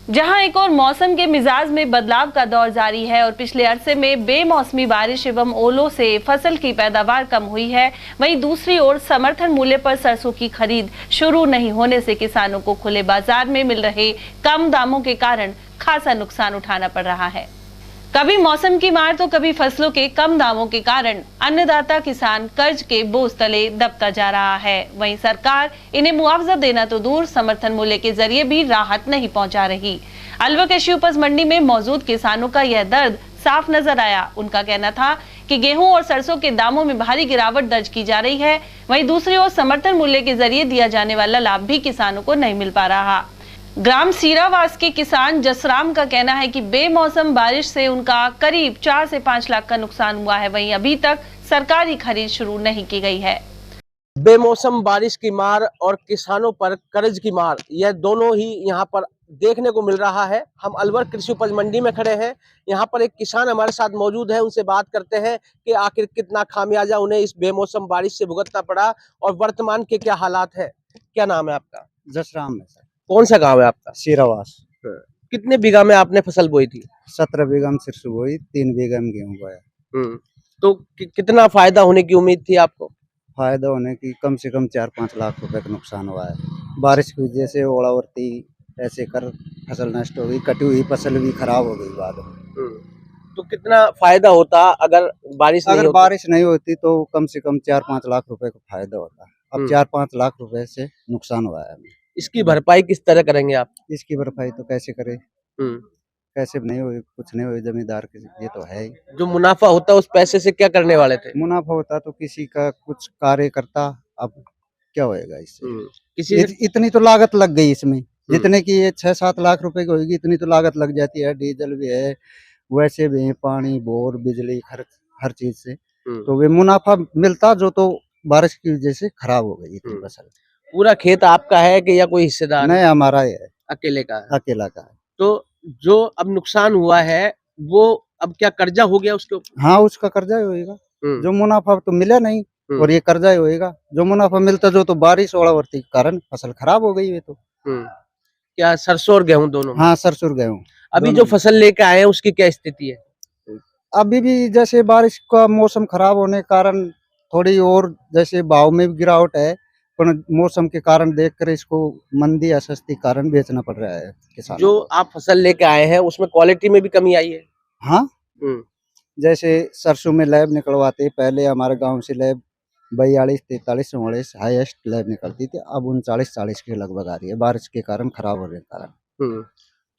जहां एक और मौसम के मिजाज में बदलाव का दौर जारी है और पिछले अरसे में बेमौसमी बारिश एवं ओलों से फसल की पैदावार कम हुई है, वहीं दूसरी ओर समर्थन मूल्य पर सरसों की खरीद शुरू नहीं होने से किसानों को खुले बाजार में मिल रहे कम दामों के कारण खासा नुकसान उठाना पड़ रहा है। कभी मौसम की मार तो कभी फसलों के कम दामों के कारण अन्नदाता किसान कर्ज के बोझ तले दबता जा रहा है। वहीं सरकार इन्हें मुआवजा देना तो दूर, समर्थन मूल्य के जरिए भी राहत नहीं पहुंचा रही। अलवर कृषि उपज मंडी में मौजूद किसानों का यह दर्द साफ नजर आया। उनका कहना था कि गेहूं और सरसों के दामों में भारी गिरावट दर्ज की जा रही है। वहीं दूसरी ओर समर्थन मूल्य के जरिए दिया जाने वाला लाभ भी किसानों को नहीं मिल पा रहा। ग्राम सीरावास के किसान जसराम का कहना है कि बेमौसम बारिश से उनका करीब 4 से 5 लाख का नुकसान हुआ है। वहीं अभी तक सरकारी खरीद शुरू नहीं की गई है। बेमौसम बारिश की मार और किसानों पर कर्ज की मार, यह दोनों ही यहाँ पर देखने को मिल रहा है। हम अलवर कृषि उपज मंडी में खड़े हैं। यहाँ पर एक किसान हमारे साथ मौजूद है, उनसे बात करते हैं कि आखिर कितना खामियाजा उन्हें इस बेमौसम बारिश से भुगतना पड़ा और वर्तमान के क्या हालात है। क्या नाम है आपका? जसराम है सर। कौन सा गांव है आपका? सीरावास। कितने बीघा में आपने फसल बोई थी? 17 बीघा में सरसों बोई, 3 बीघा में गेहूं बोया। तो कितना फायदा होने की उम्मीद थी आपको? फायदा होने की कम से कम 4-5 लाख रुपए का नुकसान हुआ है। बारिश की वजह से ओलावृष्टि ऐसे कर फसल नष्ट हो गई, कटी हुई फसल भी खराब हो गई बाद में। तो कितना फायदा होता अगर बारिश नहीं होती तो कम से कम 4-5 लाख रुपए का फायदा होता। अब 4-5 लाख रुपए से नुकसान हुआ है। इसकी भरपाई किस तरह करेंगे आप? इसकी भरपाई तो कैसे करे, कैसे नहीं हुई, कुछ नहीं हुई, जमींदार के ये तो है ही। जो मुनाफा होता उस पैसे से क्या करने वाले थे? मुनाफा होता तो किसी का कुछ कार्य करता, अब क्या होएगा इससे? इतनी तो लागत लग गई इसमें, जितने की ये 6-7 लाख रुपए की होगी, इतनी तो लागत लग जाती है। डीजल भी है, वैसे भी है, पानी, बोर, बिजली, हर चीज से तो वे मुनाफा मिलता, जो तो बारिश की वजह से खराब हो गई इतनी फसल। पूरा खेत आपका है कि या कोई हिस्सेदार? नहीं, हमारा है, अकेले का है। अकेला का है। तो जो अब नुकसान हुआ है वो अब क्या कर्जा हो गया उसके ऊपर? हाँ, उसका कर्जा ही होएगा। जो मुनाफा तो मिला नहीं और ये कर्जा ही होएगा। जो मुनाफा मिलता जो तो बारिश ओलावृष्टि के कारण फसल खराब हो गई है। तो क्या सरसों और गेहूं दोनों? हाँ, सरसों और गेहूं। अभी जो फसल लेके आए हैं उसकी क्या स्थिति है? अभी भी जैसे बारिश का मौसम खराब होने के कारण थोड़ी और जैसे भाव में भी गिरावट है, पर मौसम के कारण देखकर इसको मंदी या सस्ती कारण बेचना पड़ रहा है किसानों। जो आप फसल लेके आए हैं उसमें क्वालिटी में भी कमी आई है? हाँ, जैसे सरसों में लैब निकलवाते, पहले हमारे गांव से लैब 42-43-44 हाईएस्ट लैब निकलती थी, अब 39-40 के लगभग आ रही है, बारिश के कारण खराब होने के कारण।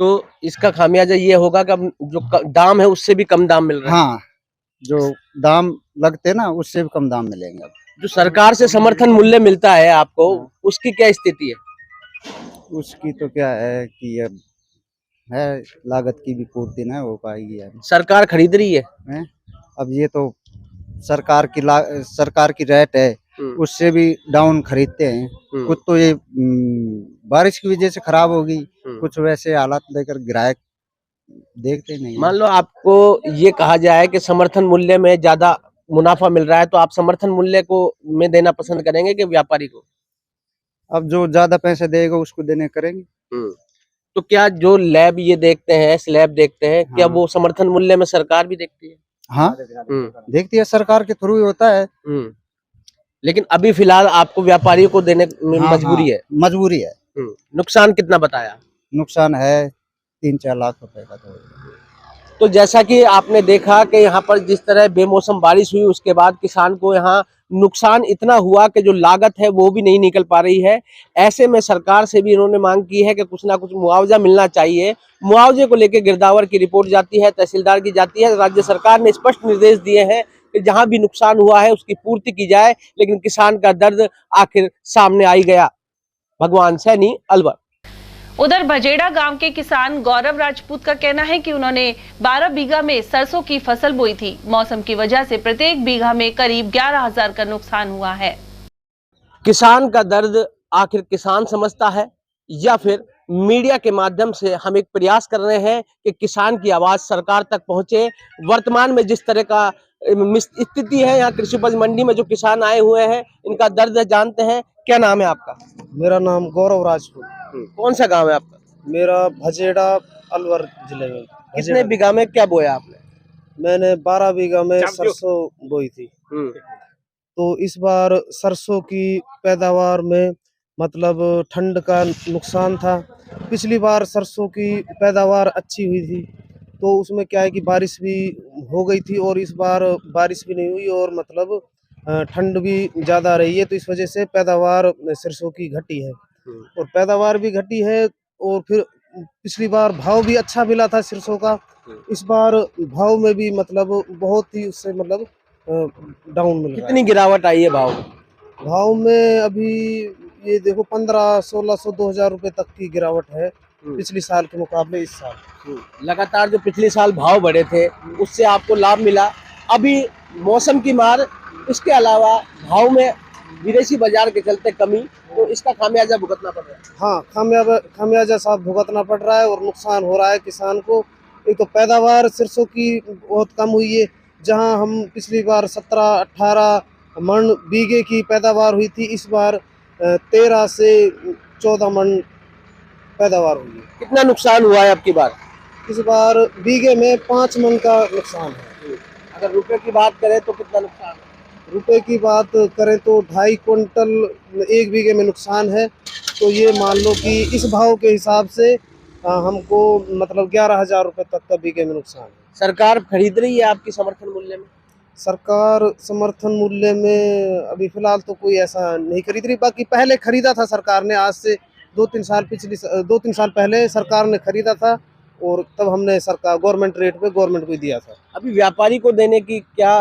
तो इसका खामियाजा ये होगा कि अब जो दाम है उससे भी कम दाम मिल रहा है। हाँ, जो दाम लगते ना उससे भी कम दाम मिलेंगे। अब जो सरकार से समर्थन मूल्य मिलता है आपको, उसकी क्या स्थिति है? उसकी तो क्या है कि अब है, लागत की भी पूर्ति ना हो पाएगी। सरकार खरीद रही है? अब ये तो सरकार की रेट है, उससे भी डाउन खरीदते हैं। कुछ तो ये बारिश की वजह से खराब होगी, कुछ वैसे हालात लेकर ग्राहक देखते नहीं। मान लो आपको ये कहा जाए कि समर्थन मूल्य में ज्यादा मुनाफा मिल रहा है, तो आप समर्थन मूल्य को में देना पसंद करेंगे कि व्यापारी को? अब जो ज्यादा पैसे देगा उसको देने करेंगे। तो क्या जो लैब ये देखते हैं, स्लैब देखते हैं, क्या वो समर्थन मूल्य में सरकार भी देखती है? हाँ, देखती है, सरकार के थ्रू ही होता है। लेकिन अभी फिलहाल आपको व्यापारियों को देने में मजबूरी है? मजबूरी है। नुकसान कितना बताया? नुकसान है 3-4 लाख रुपए का। तो जैसा कि आपने देखा कि यहाँ पर जिस तरह बेमौसम बारिश हुई, उसके बाद किसान को यहाँ नुकसान इतना हुआ कि जो लागत है वो भी नहीं निकल पा रही है। ऐसे में सरकार से भी इन्होंने मांग की है कि कुछ ना कुछ मुआवजा मिलना चाहिए। मुआवजे को लेकर गिरदावर की रिपोर्ट जाती है, तहसीलदार की जाती है। राज्य सरकार ने स्पष्ट निर्देश दिए हैं कि जहां भी नुकसान हुआ है उसकी पूर्ति की जाए, लेकिन किसान का दर्द आखिर सामने आई गया। भगवान सैनी, अलवर। उधर भजेड़ा गांव के किसान गौरव राजपूत का कहना है कि उन्होंने 12 बीघा में सरसों की फसल बोई थी। मौसम की वजह से प्रत्येक बीघा में करीब 11,000 का नुकसान हुआ है। किसान का दर्द आखिर किसान समझता है या फिर मीडिया के माध्यम से हम एक प्रयास कर रहे हैं कि किसान की आवाज सरकार तक पहुंचे। वर्तमान में जिस तरह का स्थिति है यहाँ कृषि उपज मंडी में, जो किसान आए हुए हैं इनका दर्द जानते हैं। क्या नाम है आपका? मेरा नाम गौरव राजपूत। कौन सा गांव है आपका? मेरा भजेड़ा अलवर जिले में। कितने बीघा में क्या बोया आपने? मैंने 12 बीघा में सरसों बोई थी। तो इस बार सरसों की पैदावार में मतलब ठंड का नुकसान था। पिछली बार सरसों की पैदावार अच्छी हुई थी, तो उसमें क्या है कि बारिश भी हो गई थी और इस बार बारिश भी नहीं हुई और मतलब ठंड भी ज़्यादा रही है, तो इस वजह से पैदावार सरसों की घटी है और पैदावार भी घटी है। और फिर पिछली बार भाव भी अच्छा मिला था सरसों का, इस बार भाव में भी मतलब बहुत ही उससे मतलब डाउन मिल रहा है। कितनी गिरावट आई है भाव में? भाव में अभी ये देखो 1500-1600 2000 रुपए तक की गिरावट है पिछली साल के मुकाबले इस साल। लगातार जो पिछले साल भाव बढ़े थे उससे आपको लाभ मिला, अभी मौसम की मार, इसके अलावा भाव में विदेशी बाजार के चलते कमी, तो इसका खामियाजा भुगतना पड़ रहा है। हाँ, खामियाजा साहब भुगतना पड़ रहा है और नुकसान हो रहा है किसान को। एक तो पैदावार सरसों की बहुत कम हुई है, जहां हम पिछली बार 17-18 मन बीघे की पैदावार हुई थी, इस बार 13 से 14 मन पैदावार हुई है। कितना नुकसान हुआ है आपकी बार? इस बार बीघे में 5 मन का नुकसान है। अगर रुपए की बात करें तो कितना नुकसान है? रुपए की बात करें तो 2.5 क्विंटल एक बीघे में नुकसान है, तो ये मान लो कि इस भाव के हिसाब से हमको मतलब 11,000 रुपए तक का बीघे में नुकसान है। सरकार खरीद रही है आपकी समर्थन मूल्य में? सरकार समर्थन मूल्य में अभी फिलहाल तो कोई ऐसा नहीं खरीद रही, बाकी पहले खरीदा था सरकार ने, आज से 2-3 साल पहले सरकार ने खरीदा था और तब हमने सरकार गवर्नमेंट रेट पे गवर्नमेंट को दिया था। अभी व्यापारी को देने की क्या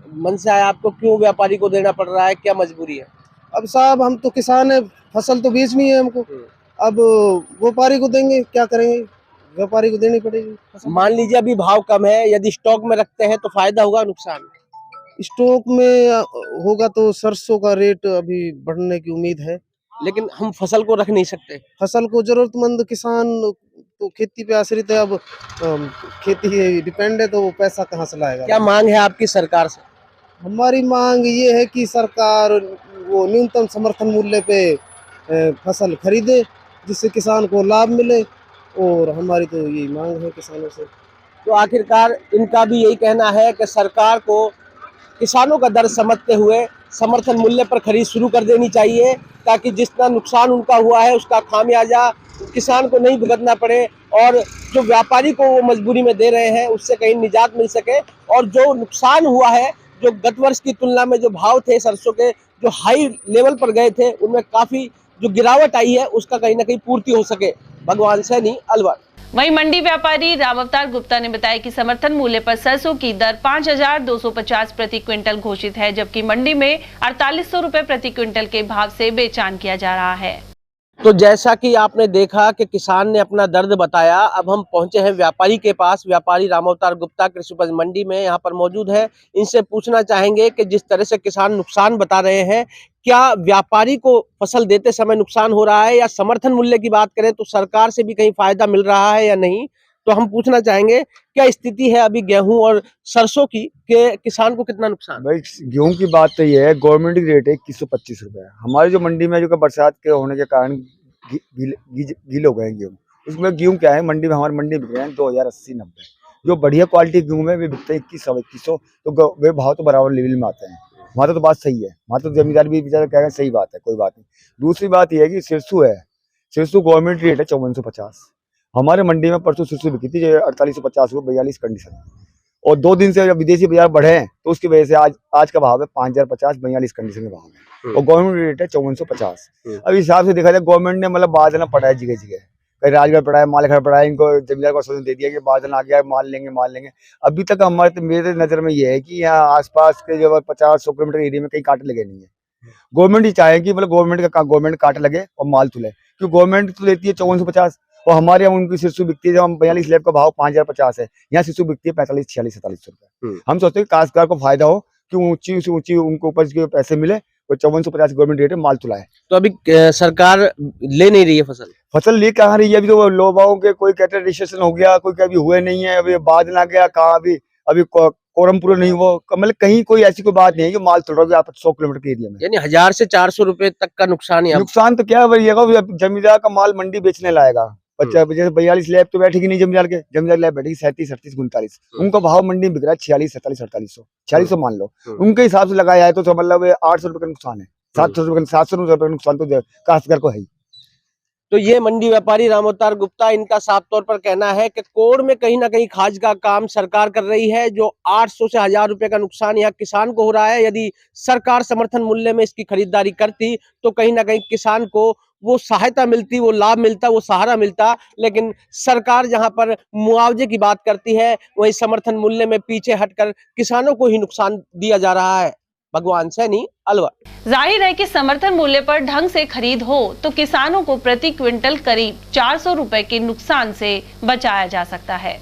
मनसा है आपको? क्यों व्यापारी को देना पड़ रहा है, क्या मजबूरी है? अब साहब हम तो किसान है, फसल तो बेचनी है हमको, अब व्यापारी को देंगे क्या करेंगे, व्यापारी को देनी पड़ेगी। मान लीजिए अभी भाव कम है, यदि स्टॉक में रखते हैं तो फायदा होगा, नुकसान? स्टॉक में होगा तो सरसों का रेट अभी बढ़ने की उम्मीद है, लेकिन हम फसल को रख नहीं सकते। फसल को जरूरतमंद किसान तो खेती पे आश्रित है, अब खेती डिपेंड है, तो वो पैसा कहाँ से लाएगा। क्या मांग है आपकी सरकार से? हमारी मांग ये है कि सरकार वो न्यूनतम समर्थन मूल्य पे फसल खरीदे, जिससे किसान को लाभ मिले, और हमारी तो यही मांग है किसानों से। तो आखिरकार इनका भी यही कहना है कि सरकार को किसानों का दर्द समझते हुए समर्थन मूल्य पर खरीद शुरू कर देनी चाहिए, ताकि जितना नुकसान उनका हुआ है उसका खामियाजा किसान को नहीं भुगतना पड़े, और जो व्यापारी को वो मजबूरी में दे रहे हैं उससे कहीं निजात मिल सके, और जो नुकसान हुआ है, जो गत वर्ष की तुलना में जो भाव थे सरसों के जो हाई लेवल पर गए थे, उनमें काफी जो गिरावट आई है उसका कहीं ना कहीं पूर्ति हो सके। भगवान सैनी, अलवर। वहीं मंडी व्यापारी रामावतार गुप्ता ने बताया कि समर्थन मूल्य पर सरसों की दर 5,250 प्रति क्विंटल घोषित है, जबकि मंडी में 4,800 रुपए प्रति क्विंटल के भाव से बेचान किया जा रहा है। तो जैसा कि आपने देखा कि किसान ने अपना दर्द बताया, अब हम पहुंचे हैं व्यापारी के पास। व्यापारी रामावतार गुप्ता कृषि उपज मंडी में यहाँ पर मौजूद है। इनसे पूछना चाहेंगे कि जिस तरह से किसान नुकसान बता रहे हैं, क्या व्यापारी को फसल देते समय नुकसान हो रहा है, या समर्थन मूल्य की बात करें तो सरकार से भी कहीं फायदा मिल रहा है या नहीं? तो हम पूछना चाहेंगे क्या स्थिति है अभी गेहूं और सरसों की, के किसान को कितना नुकसान? भाई गेहूं की बात तो ये है, गवर्नमेंट की रेट है 2125 रुपए। हमारे जो मंडी में जो बरसात के होने के कारण गीले हो गए गेहूँ, उसमें गेहूं क्या है, मंडी में हमारी मंडी बिक रहे हैं 2080-90। जो बढ़िया क्वालिटी गेहूं है वे बिकते हैं 2100-2100, तो वे भाव तो बराबर लेवल में आते हैं। हमारा तो बात सही है, हमारा तो जमींदार भी बेचारे कह रहे हैं सही बात है, कोई बात नहीं। दूसरी बात यह है कि सिरसू है, सिरसू गवर्नमेंट रेट है 5450। हमारे मंडी में परसों सिरसू बिकी थी 4850 रुपये 42 कंडीशन, और 2 दिन से जब विदेशी बाजार बढ़े हैं तो उसकी वजह से आज का भाव है 5050 42 कंडीशन के भाव है, और गवर्नमेंट रेट है 5450। अब हिसाब से देखा जाए गवर्नमेंट ने मतलब बादल पड़ा है जगह जगह, कहीं राजगढ़ पड़ा है, मालगढ़ पड़ा है, इनको जमींदार को आश्वासन दे दिया कि बादल आ गया, माल लेंगे। अभी तक हमारे मेरे नजर में ये है कि यहाँ आसपास के जो 50-100 किलोमीटर एरिया में कहीं कांटे लगे नहीं है। गवर्नमेंट ही चाहे कि मतलब गवर्नमेंट कांटे लगे और माल तुले, क्योंकि गवर्नमेंट तो लेती है 5450, और हमारे यहाँ उनकी सिरसू बिकती है, जब हम 42 लैब का भाव 5050 है, यहाँ सिरसू बिकती है 45-46-47 रुपए। हम सोचते हैं काश्तकार को फायदा हो कि ऊंची से ऊंची उनको उपज के पैसे मिले, और 5450 गवर्नमेंट रेट है, माल तुला है। तो अभी सरकार ले नहीं रही है फसल ले कहाँ रही है? अभी तो लोगों के कोई कहते रजिस्ट्रेशन हो गया, कोई कभी हुए नहीं है, अभी बाद ना गया कहाँ, अभी कोरम पूरा नहीं हुआ, मतलब कहीं कोई ऐसी कोई बात नहीं है कि माल तुल रहा है 100 किलोमीटर के एरिया में। यानी 1000 से 400 रुपए तक का नुकसान है। नुकसान तो क्या है, जमींदार का माल मंडी बेचने लाएगा, जैसे 42 लैब तो बैठेगी नहीं, जमींदार लैब बैठेगी 37, 38, 39। उनका भाव मंडी में बिक रहा है 46, 47, 4800, 4600 मान लो। उनके हिसाब से लगाया है तो मतलब 800 रुपए का नुकसान है, 700 रुपए का नुकसान तो काश्तकार को है ही। तो ये मंडी व्यापारी राम अवतार गुप्ता, इनका साफ तौर पर कहना है कि कोड़ में कहीं ना कहीं खाज का काम सरकार कर रही है। जो 800 से 1000 रुपए का नुकसान यहाँ किसान को हो रहा है, यदि सरकार समर्थन मूल्य में इसकी खरीदारी करती तो कहीं ना कहीं किसान को वो सहायता मिलती, वो लाभ मिलता, वो सहारा मिलता। लेकिन सरकार जहां पर मुआवजे की बात करती है, वहीं समर्थन मूल्य में पीछे हटकर किसानों को ही नुकसान दिया जा रहा है। भगवान सैनी, अलवर। जाहिर है कि समर्थन मूल्य पर ढंग से खरीद हो तो किसानों को प्रति क्विंटल करीब 400 रुपए के नुकसान से बचाया जा सकता है।